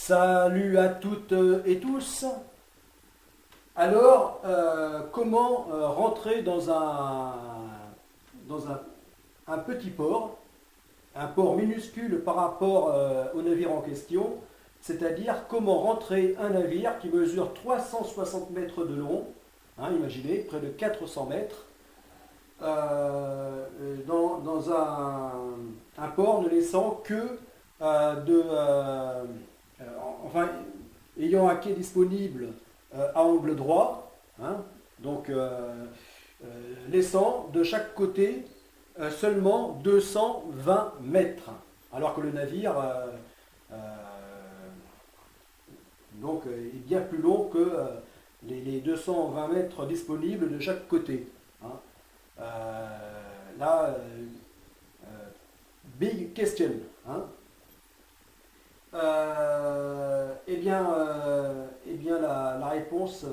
Salut à toutes et tous. Alors, comment rentrer dans un petit port, un port minuscule par rapport au navire en question, c'est-à-dire comment rentrer un navire qui mesure 360 mètres de long, imaginez, près de 400 mètres, dans un port ne laissant que euh, enfin, ayant un quai disponible à angle droit, hein, donc laissant de chaque côté seulement 220 mètres, alors que le navire euh, est bien plus long que les 220 mètres disponibles de chaque côté. Hein. Là, big question. Hein. Eh bien la réponse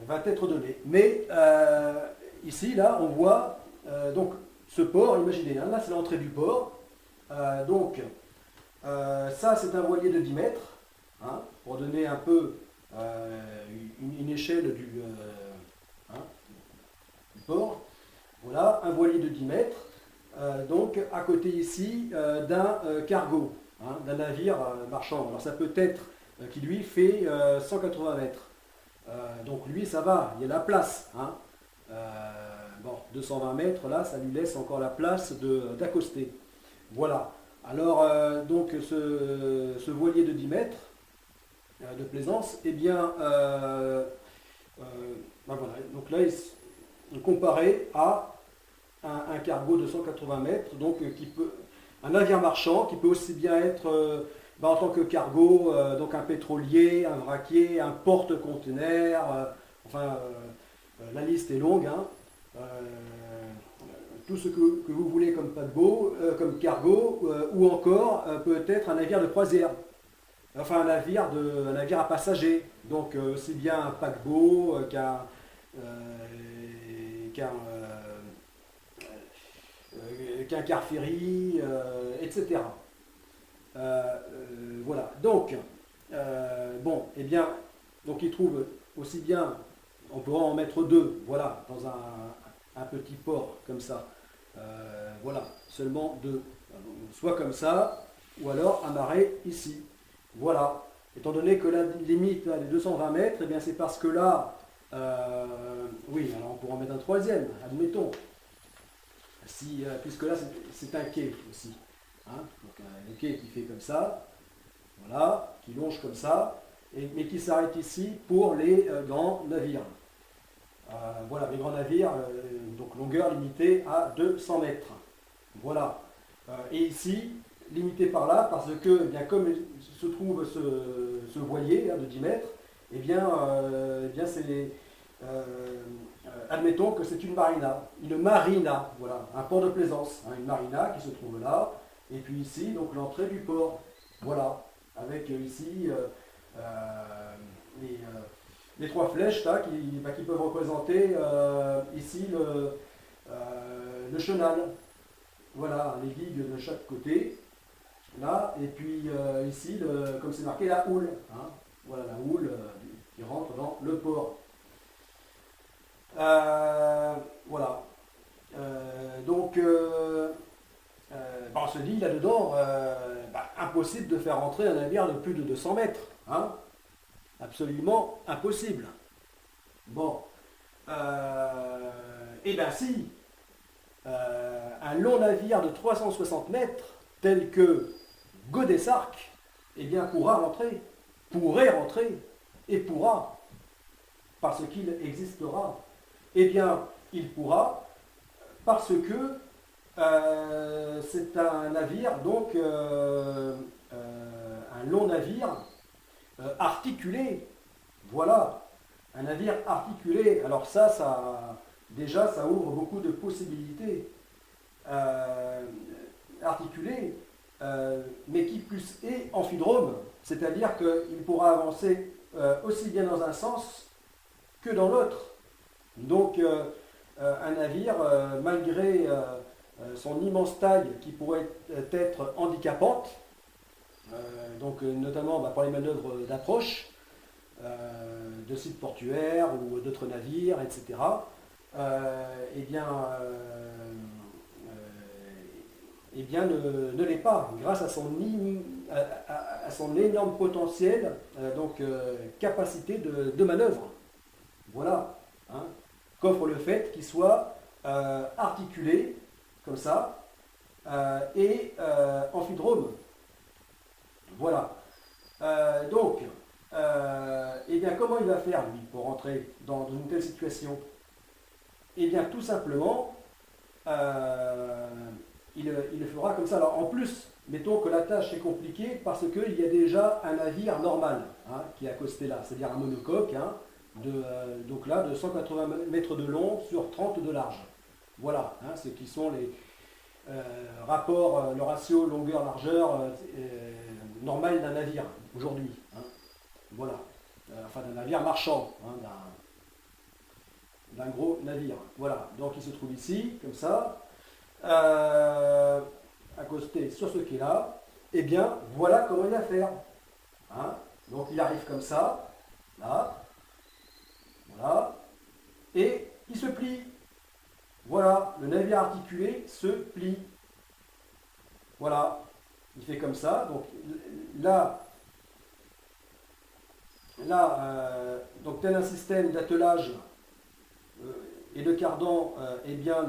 va être donnée. Mais ici, là, on voit donc ce port, imaginez, hein, là c'est l'entrée du port. Ça, c'est un voilier de 10 mètres, hein, pour donner un peu une échelle hein, du port. Voilà, un voilier de 10 mètres. Donc à côté ici d'un cargo, hein, d'un navire marchand. Alors ça peut être qui lui fait 180 mètres. Donc lui ça va, il y a la place. Hein. Bon, 220 mètres là, ça lui laisse encore la place d'accoster. Voilà. Alors donc ce voilier de 10 mètres de plaisance, eh bien, ben voilà. Donc là, comparé à un cargo de 180 mètres, donc un navire marchand qui peut aussi bien être en tant que cargo, donc un pétrolier, un vraquier, un porte-conteneur, la liste est longue. Hein. Tout ce que vous voulez comme paquebot, comme cargo, ou encore peut-être un navire de croisière, enfin un navire à passagers, donc aussi bien un paquebot qu'un car ferry, etc. Voilà. Donc, bon, eh bien, donc ils trouvent aussi bien, on pourra en mettre deux, voilà, dans un petit port comme ça. Voilà, seulement deux. Soit comme ça, ou alors amarré ici. Voilà. Étant donné que la limite là, des 220 mètres, eh bien c'est parce que là, oui, alors on pourra en mettre un troisième, admettons. Puisque là c'est un quai aussi. Hein, donc un quai qui fait comme ça, voilà, qui longe comme ça, mais qui s'arrête ici pour les grands navires. Voilà, les grands navires, donc longueur limitée à 200 mètres. Voilà. Et ici, limité par là, parce que, eh bien, comme se trouve ce voilier de 10 mètres, admettons que c'est une marina, voilà, un port de plaisance, hein, une marina qui se trouve là, et puis ici, donc l'entrée du port, voilà, avec ici les, les trois flèches là, qui peuvent représenter ici le chenal, voilà, les digues de chaque côté, là, et puis ici, comme c'est marqué, la houle, hein, voilà, la houle qui rentre dans le port. Voilà. On se dit là-dedans, impossible de faire rentrer un navire de plus de 200 mètres. Hein, absolument impossible. Bon. Eh bien si, un long navire de 360 mètres, tel que Godessarc, eh bien pourrait rentrer, et pourra, parce qu'il existera. Eh bien, il pourra, parce que c'est un navire, donc un long navire articulé. Voilà, un navire articulé. Alors déjà, ça ouvre beaucoup de possibilités. Articulé, mais qui plus est amphidrome, c'est-à-dire qu'il pourra avancer aussi bien dans un sens que dans l'autre. Donc un navire, malgré son immense taille qui pourrait être handicapante, donc notamment pour les manœuvres d'approche de sites portuaires ou d'autres navires, etc. Eh bien, ne l'est pas, grâce à à son énorme potentiel, capacité de manœuvre. Voilà, hein, qu'offre le fait qu'il soit articulé, comme ça, et amphidrome. Voilà. Eh bien, comment il va faire, lui, pour rentrer dans une telle situation? Eh bien, tout simplement, il le fera comme ça. Alors, en plus, mettons que la tâche est compliquée parce qu'il y a déjà un navire normal, hein, qui est accosté là, c'est-à-dire un monocoque, hein, donc là, de 180 mètres de long sur 30 de large. Voilà, hein, ce qui sont les rapports, le ratio longueur-largeur normal d'un navire aujourd'hui. Hein. Voilà. Enfin, d'un navire marchand, hein, d'un gros navire. Voilà. Donc, il se trouve ici, comme ça, accosté sur ce quai-là. Eh bien, voilà comment il va faire. Hein. Donc, il arrive comme ça, là, voilà, et il se plie. Voilà, le navire articulé se plie. Voilà, il fait comme ça. Donc donc tel un système d'attelage et de cardan, eh bien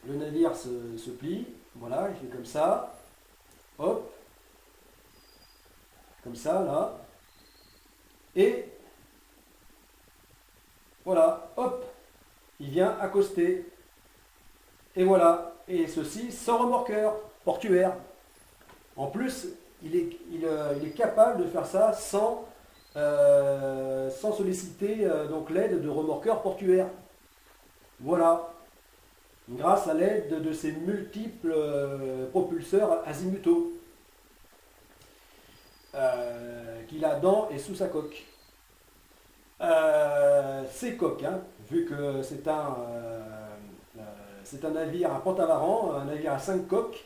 le navire se plie. Voilà, il fait comme ça. Hop, comme ça, là. Et voilà, hop, il vient accoster. Et voilà, et ceci sans remorqueur portuaire. En plus, il est capable de faire ça sans solliciter donc l'aide de remorqueurs portuaires. Voilà, grâce à l'aide de ces multiples propulseurs azimutaux qu'il a dans et sous sa coque. Ces coques, hein, vu que c'est un navire à Pantavaran, un navire à 5 coques,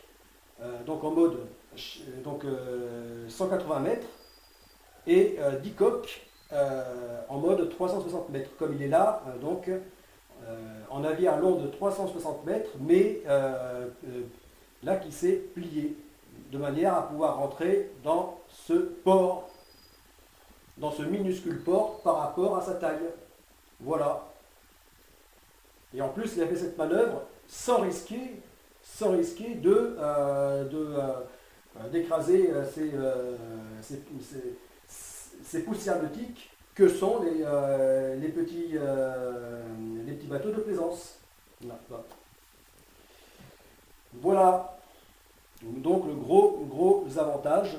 donc en mode 180 mètres, et 10 coques en mode 360 mètres, comme il est là, en navire long de 360 mètres, mais là qui s'est plié, de manière à pouvoir rentrer dans ce port, dans ce minuscule port par rapport à sa taille. Voilà. Et en plus, il a fait cette manœuvre sans risquer d'écraser ces poussières nautiques que sont les petits bateaux de plaisance. Voilà. Donc le gros avantage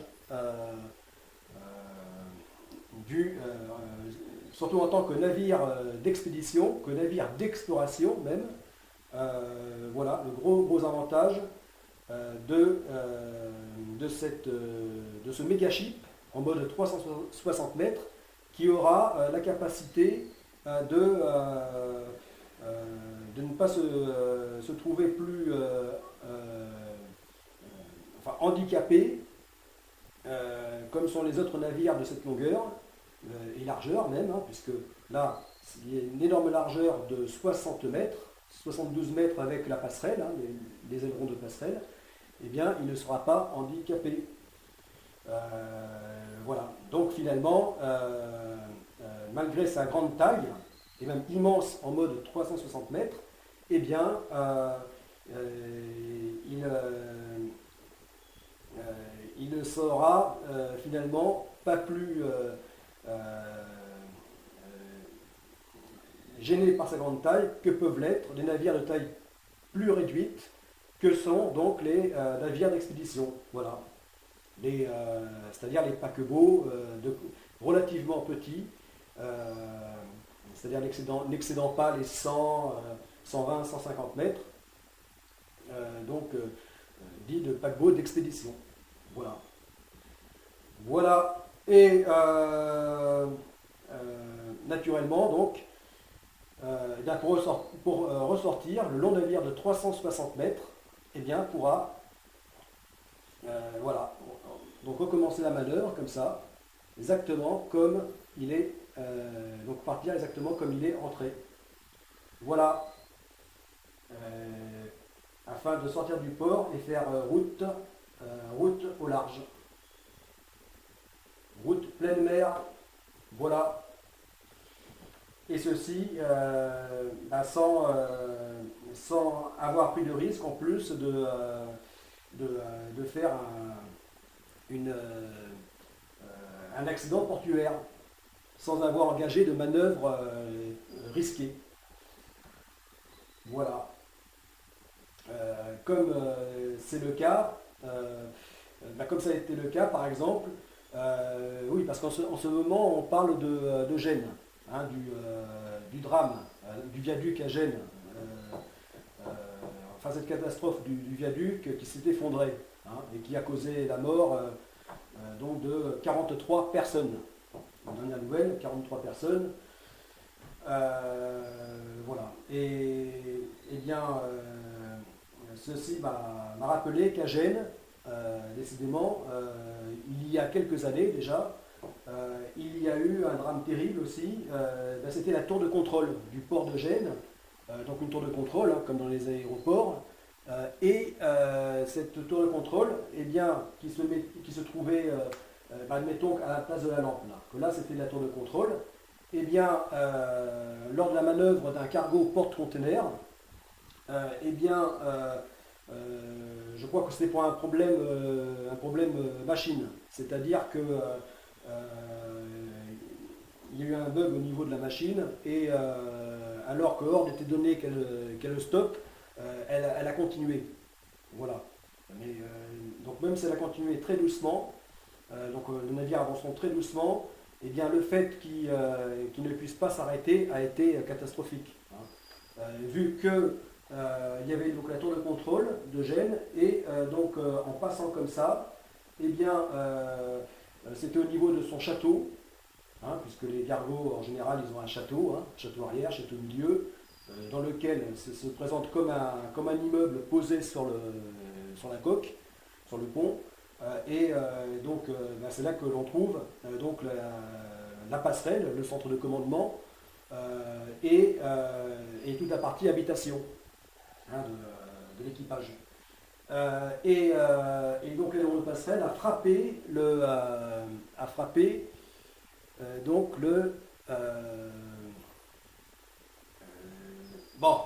surtout en tant que navire d'expédition, que navire d'exploration même, voilà le gros avantage de ce méga ship en mode 360 mètres qui aura la capacité de ne pas se trouver plus handicapé comme sont les autres navires de cette longueur et largeur même, hein, puisque là il y a une énorme largeur de 60 mètres, 72 mètres avec la passerelle, hein, les ailerons de passerelle, eh bien il ne sera pas handicapé. Voilà, donc finalement, malgré sa grande taille, et même immense en mode 360 mètres, eh bien il ne sera finalement pas plus gêné par sa grande taille que peuvent l'être des navires de taille plus réduite que sont donc les navires d'expédition. Voilà. C'est-à-dire les paquebots relativement petits, c'est-à-dire n'excédant pas les 100, 120, 150 mètres, dit de paquebots d'expédition. Voilà. Voilà. Et naturellement, donc, pour ressortir, le long navire de 360 mètres, eh bien, pourra, voilà, donc recommencer la manœuvre comme ça, exactement comme il est, donc partir exactement comme il est entré. Voilà, afin de sortir du port et faire route au large. Route pleine mer, voilà. Et ceci sans avoir pris de risque en plus de faire un accident portuaire, sans avoir engagé de manœuvre risquée. Voilà. Comme c'est le cas, comme ça a été le cas par exemple, oui, parce qu'en ce moment on parle de Gênes, hein, du drame, du viaduc à Gênes, enfin cette catastrophe du viaduc qui s'est effondré, hein, et qui a causé la mort donc de 43 personnes. En dernière nouvelle, 43 personnes. Voilà. Et bien, ceci m'a rappelé qu'à Gênes, décidément, il y a quelques années déjà, il y a eu un drame terrible aussi. C'était la tour de contrôle du port de Gênes, donc une tour de contrôle, hein, comme dans les aéroports. Cette tour de contrôle, eh bien, qui se trouvait, admettons, à la place de la lampe, là, que là c'était la tour de contrôle, eh bien, lors de la manœuvre d'un cargo porte-container, eh bien, je crois que c'était pour un problème machine. C'est-à-dire que il y a eu un bug au niveau de la machine et alors que ordre était donné qu'elle stoppe, elle a continué. Voilà. Mais, donc même si elle a continué très doucement, donc le navire avançant très doucement, eh bien le fait qu'il ne puisse pas s'arrêter a été catastrophique, hein. Vu que il y avait donc la tour de contrôle de Gênes et donc en passant comme ça, eh bien c'était au niveau de son château, hein, puisque les cargos en général ils ont un château, hein, château arrière, château milieu, dans lequel se présente comme un immeuble posé sur la coque, sur le pont. Donc c'est là que l'on trouve donc la passerelle, le centre de commandement et toute la partie habitation, hein, de l'équipage. Donc l'aérodrome de passerelle a frappé donc bon,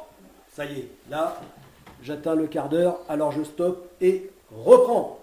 ça y est, là j'atteins le quart d'heure, alors je stoppe et reprends.